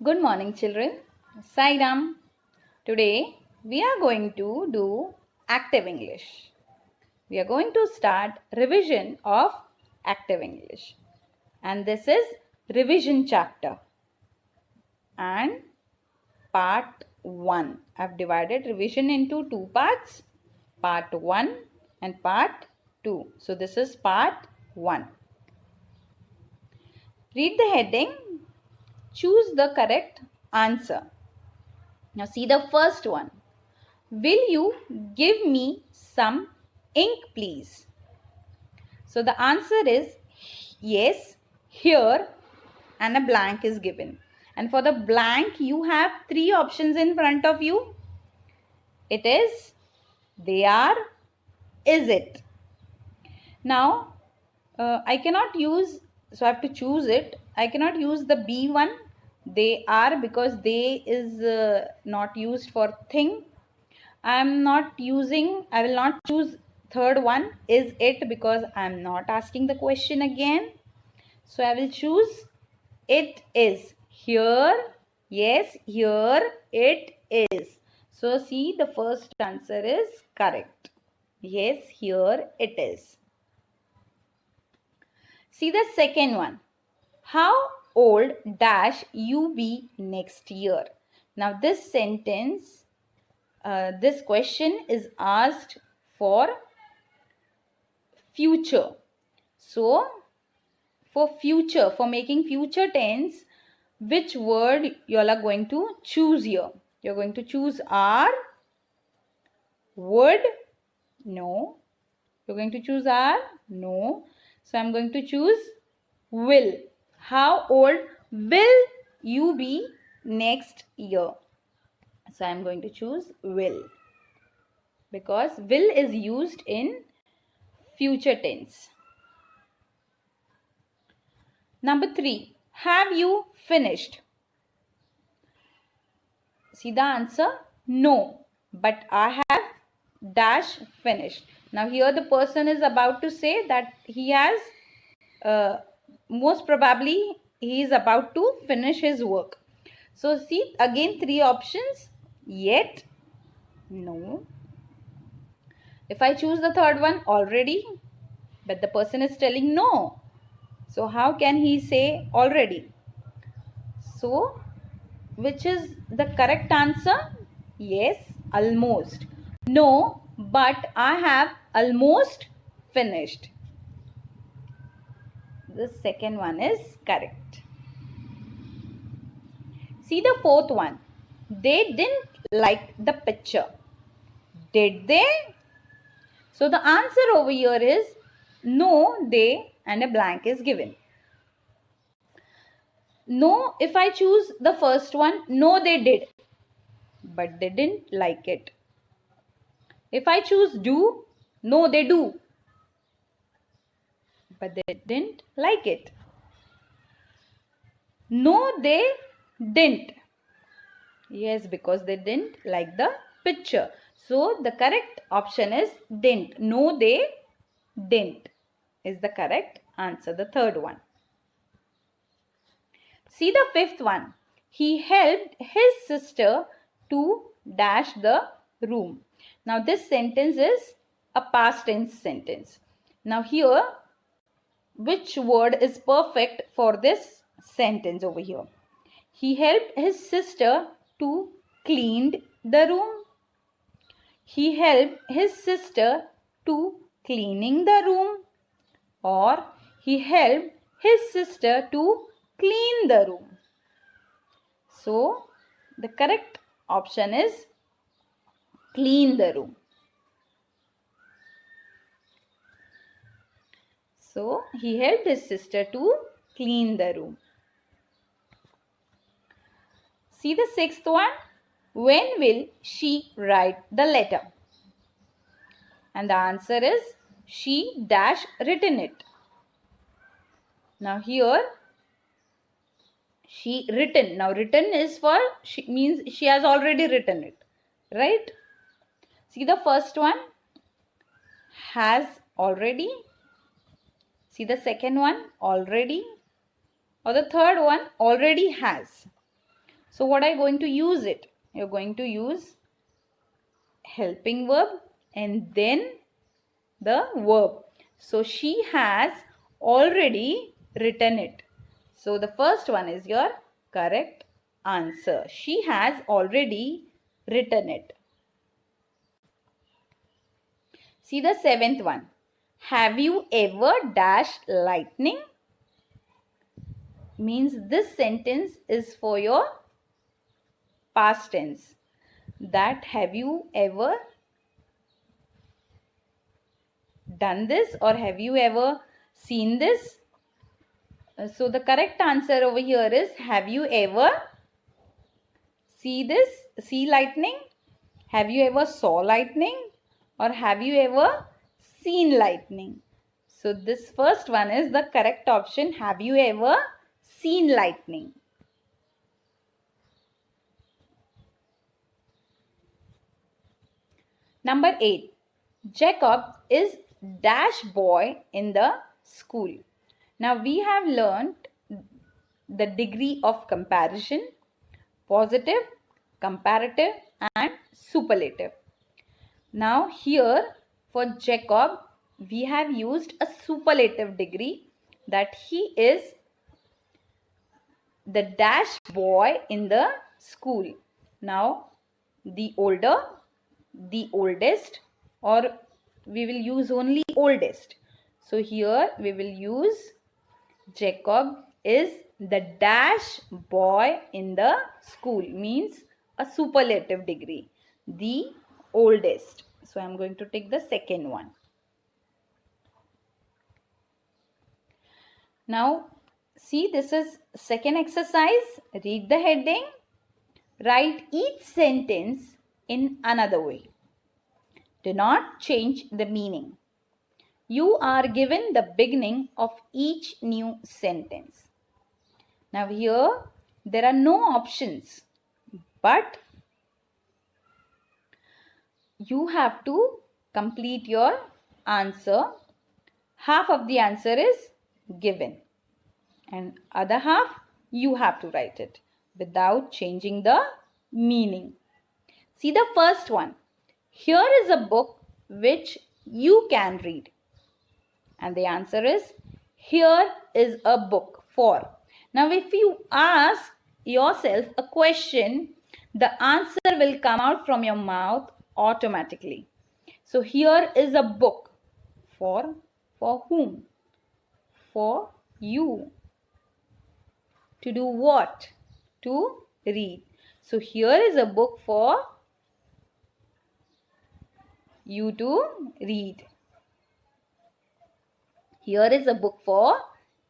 Good morning, children. Sai Ram. Today we are going to do active English. We are going to start revision of active English. And this is revision chapter and part 1. I've divided revision into two parts, part 1 and part 2. So this is part 1. Read the heading. Choose the correct answer. Now see the first one. Will you give me some ink, please? So the answer is yes, here, and a blank is given. And for the blank, you have three options in front of you. It is, they are, is it. Now, I cannot use, so I have to choose it. I cannot use the B one, they are, because they is not used for thing. I will not choose third one, is it, because I am not asking the question again. So I will choose it is. Here, yes, here it is. So see, the first answer is correct. Yes, here it is. See the second one. How old dash you be next year? Now this sentence, this question is asked for future. So for future, for making future tense, which word you all are going to choose here? You're going to choose are, would, no. You're going to choose are, no. So I'm going to choose will. How old will you be next year? So I'm going to choose will, because will is used in future tense. Number 3, have you finished? See the answer, no, but I have dash finished. Now here the person is about to say that he has, most probably he is about to finish his work. So see again three options, yet, no. If I choose the third one, already, but the person is telling no. So how can he say already? So which is the correct answer? Yes, almost. No, but I have almost finished. The second one is correct. See the fourth one. They didn't like the picture. Did they? So the answer over here is no, they, and a blank is given. No, if I choose the first one, no, they did, but they didn't like it. If I choose do, no, they do, but they didn't like it. No, they didn't. Yes, because they didn't like the picture. So the correct option is didn't. No, they didn't is the correct answer, the third one. See the fifth one. He helped his sister to dash the room. Now this sentence is a past tense sentence. Now here, which word is perfect for this sentence over here? He helped his sister to clean the room. He helped his sister to cleaning the room, or he helped his sister to clean the room. So the correct option is clean the room. So he helped his sister to clean the room. See the sixth one. When will she write the letter? And the answer is she dash written it. Now here she written. Now written is for, she means she has already written it, right? See the first one, has already. See the second one, already. Or the third one, already has. So what are you going to use it? You're going to use helping verb and then the verb. So she has already written it. So the first one is your correct answer. She has already written it. See the seventh one. Have you ever dashed lightning? Means this sentence is for your past tense. That have you ever done this or have you ever seen this? So the correct answer over here is, have you ever see lightning? Have you ever saw lightning? Or have you ever seen lightning? So this first one is the correct option. Have you ever seen lightning? Number 8. Jacob is dash boy in the school. Now we have learned the degree of comparison, positive, comparative and superlative. Now here for Jacob we have used a superlative degree, that he is the dash boy in the school. Now the older, the oldest, or we will use only oldest. So here we will use Jacob is the dash boy in the school, means a superlative degree, the oldest. So I am going to take the second one. Now see, this is second exercise. Read the heading. Write each sentence in another way. Do not change the meaning. You are given the beginning of each new sentence. Now here there are no options, but you have to complete your answer. Half of the answer is given and other half you have to write it without changing the meaning. See the first one. Here is a book which you can read. And the answer is, here is a book for. Now if you ask yourself a question, the answer will come out from your mouth automatically. So here is a book for whom? For you. To do what? To read. So here is a book for you to read. Here is a book for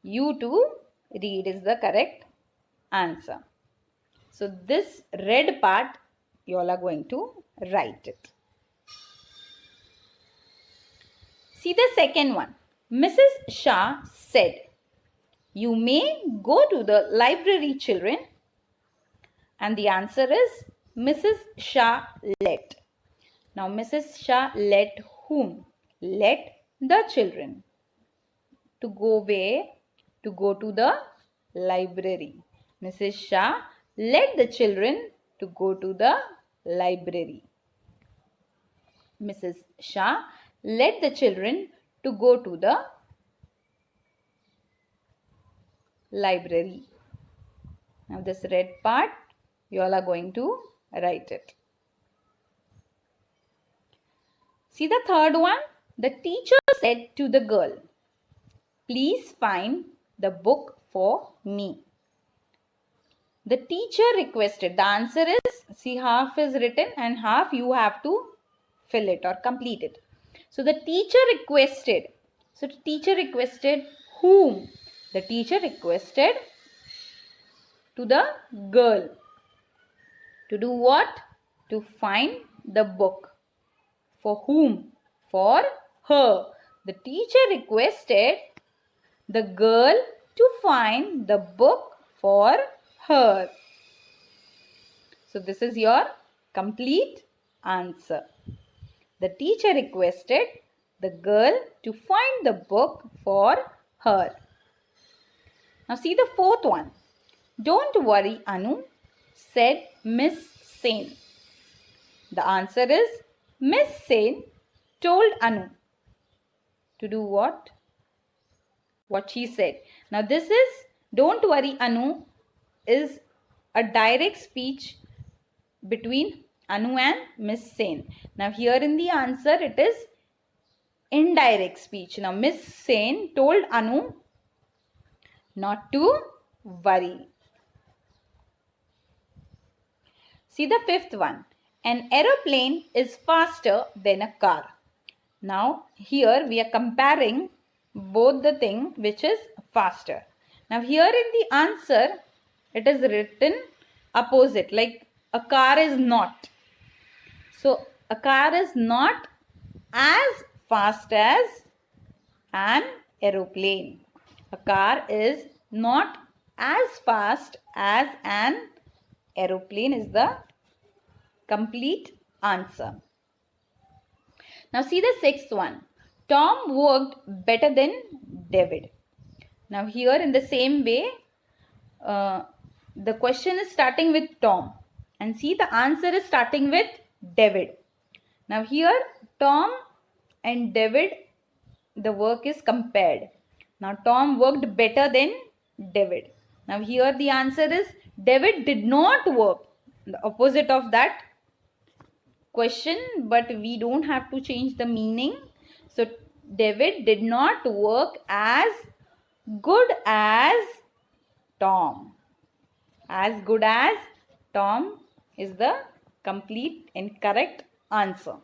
you to read is the correct answer. So this red part you all are going to write it. See the second one. Mrs. Shah said, you may go to the library, children. And the answer is Mrs. Shah let. Now Mrs. Shah let whom? Let the children. To go where? To go to the library. Mrs. Shah let the children to go to the library. Mrs. Shah let the children to go to the library. Now this red part you all are going to write it. See the third one. The teacher said to the girl, please find the book for me. The teacher requested. The answer is, see, half is written and half you have to fill it or complete it. So the teacher requested. So the teacher requested whom? The teacher requested to the girl. To do what? To find the book. For whom? For her. The teacher requested the girl to find the book for her. So this is your complete answer. The teacher requested the girl to find the book for her. Now see the fourth one. Don't worry, Anu. said Miss Sen? The answer is Miss Sen told Anu to do what? What she said. Now this is, don't worry Anu, is a direct speech between Anu and Miss Sen. Now here in the answer it is indirect speech. Now Miss Sen told Anu not to worry. See the fifth one. An aeroplane is faster than a car. Now here we are comparing both the thing which is faster. Now here in the answer it is written opposite, like a car is not. So a car is not as fast as an aeroplane. A car is not as fast as an aeroplane is the complete answer. Now see the sixth one. Tom worked better than David. Now here in the same way, the question is starting with Tom. And see the answer is starting with David. Now here Tom and David, the work is compared. Now Tom worked better than David. Now here the answer is David did not work. The opposite of that question, but we don't have to change the meaning. So David did not work as good as Tom. As good as Tom is the complete and correct answer.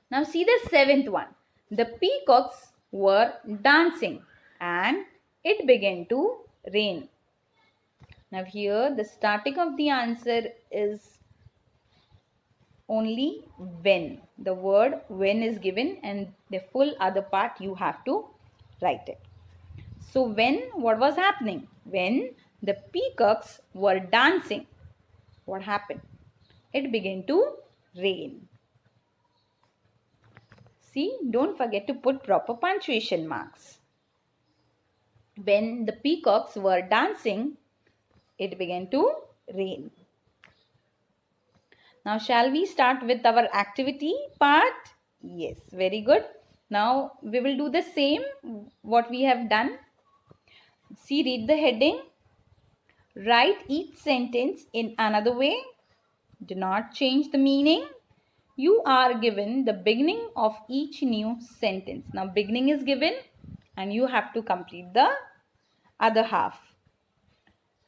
Now see the seventh one. The peacocks were dancing and it began to rain. Now here the starting of the answer is only when. The word when is given and the full other part you have to write it. So when, what was happening? When the peacocks were dancing, what happened? It began to rain. See, don't forget to put proper punctuation marks. When the peacocks were dancing, it began to rain. Now, shall we start with our activity part? Yes, very good. Now, we will do the same what we have done. See, read the heading. Write each sentence in another way. Do not change the meaning. You are given the beginning of each new sentence. Now, beginning is given and you have to complete the other half.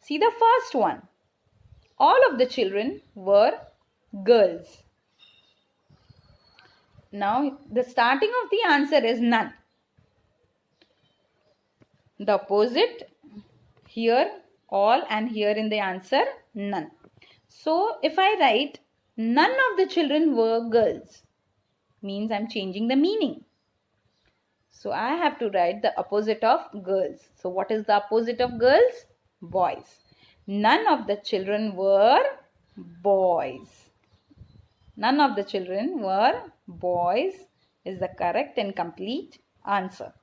See the first one. All of the children were girls. Now, the starting of the answer is none. The opposite here all and here in the answer none. So, if I write none of the children were girls, means I'm changing the meaning. So, I have to write the opposite of girls. So, what is the opposite of girls? Boys. None of the children were boys. None of the children were boys is the correct and complete answer.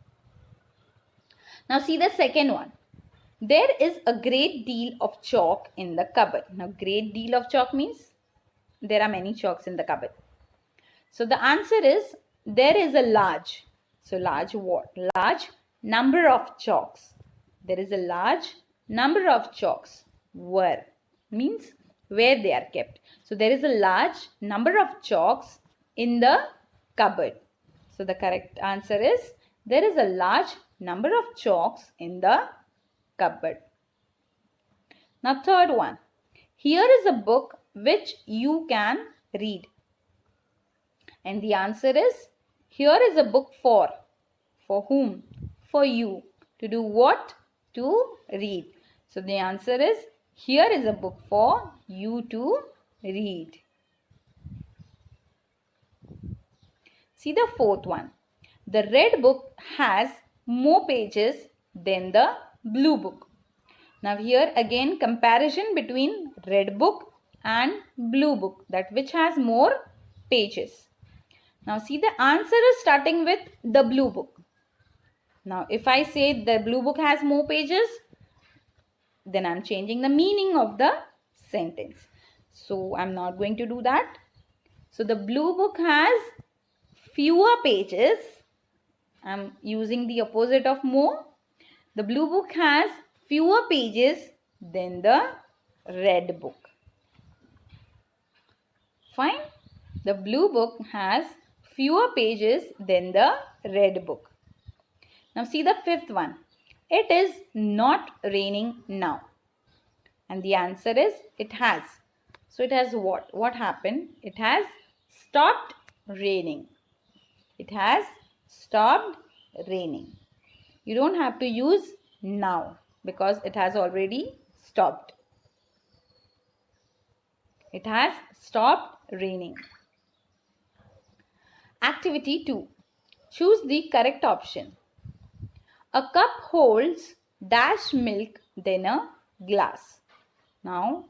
Now see the second one. There is a great deal of chalk in the cupboard. Now great deal of chalk means there are many chalks in the cupboard. So the answer is there is a large. So large what? Large number of chalks. There is a large number of chalks. Where means where they are kept. So there is a large number of chalks in the cupboard. So the correct answer is there is a large number of chalks in the cupboard. Now third one. Here is a book which you can read. And the answer is here is a book for. For whom? For you. To do what? To read. So the answer is here is a book for you to read. See the fourth one. The red book has more pages than the blue book. Now here again comparison between red book and blue book, that which has more pages. Now see the answer is starting with the blue book. Now if I say the blue book has more pages, then I'm changing the meaning of the sentence. So I'm not going to do that. So the blue book has fewer pages. I'm using the opposite of more. The blue book has fewer pages than the red book. Fine. The blue book has fewer pages than the red book. Now see the fifth one. It is not raining now. And the answer is it has. So it has what? What happened? It has stopped raining. It has stopped raining. You don't have to use now because it has already stopped. It has stopped raining. Activity 2. Choose the correct option. A cup holds dash milk then a glass. Now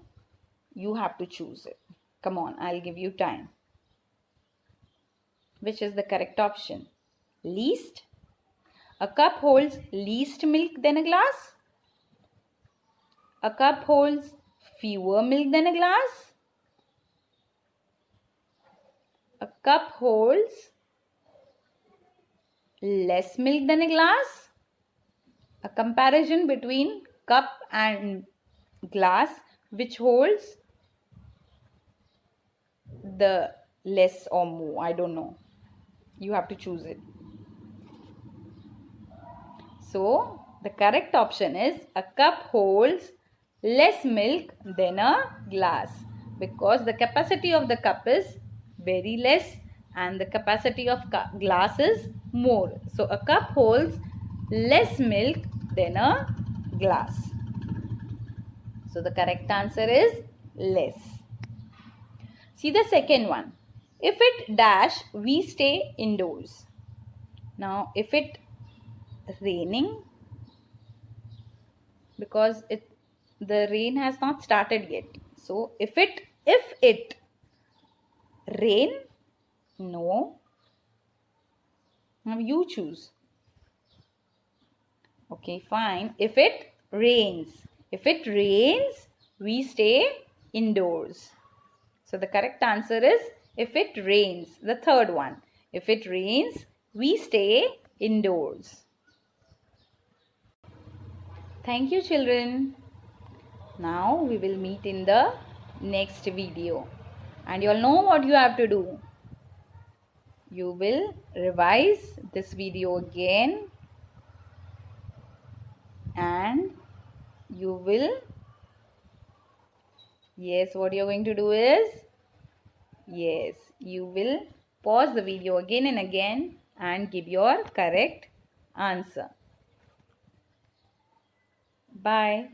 you have to choose it. Come on, I'll give you time. Which is the correct option? Least? A cup holds least milk than a glass? A cup holds fewer milk than a glass? A cup holds less milk than a glass? A comparison between cup and glass, which holds the less or more. I don't know. You have to choose it. So the correct option is a cup holds less milk than a glass because the capacity of the cup is very less and the capacity of glass is more. So a cup holds less milk than a glass. So the correct answer is less. See the second one. If it dash, we stay indoors. Now if it raining, because the rain has not started yet. So if it rain, no. Now you choose. Okay, fine. If it rains. If it rains, we stay indoors. So the correct answer is if it rains. The third one. If it rains, we stay indoors. Thank you, children. Now we will meet in the next video. And you all know what you have to do. You will revise this video again. And you will, yes, what you're going to do is, yes, you will pause the video again and again and give your correct answer. Bye.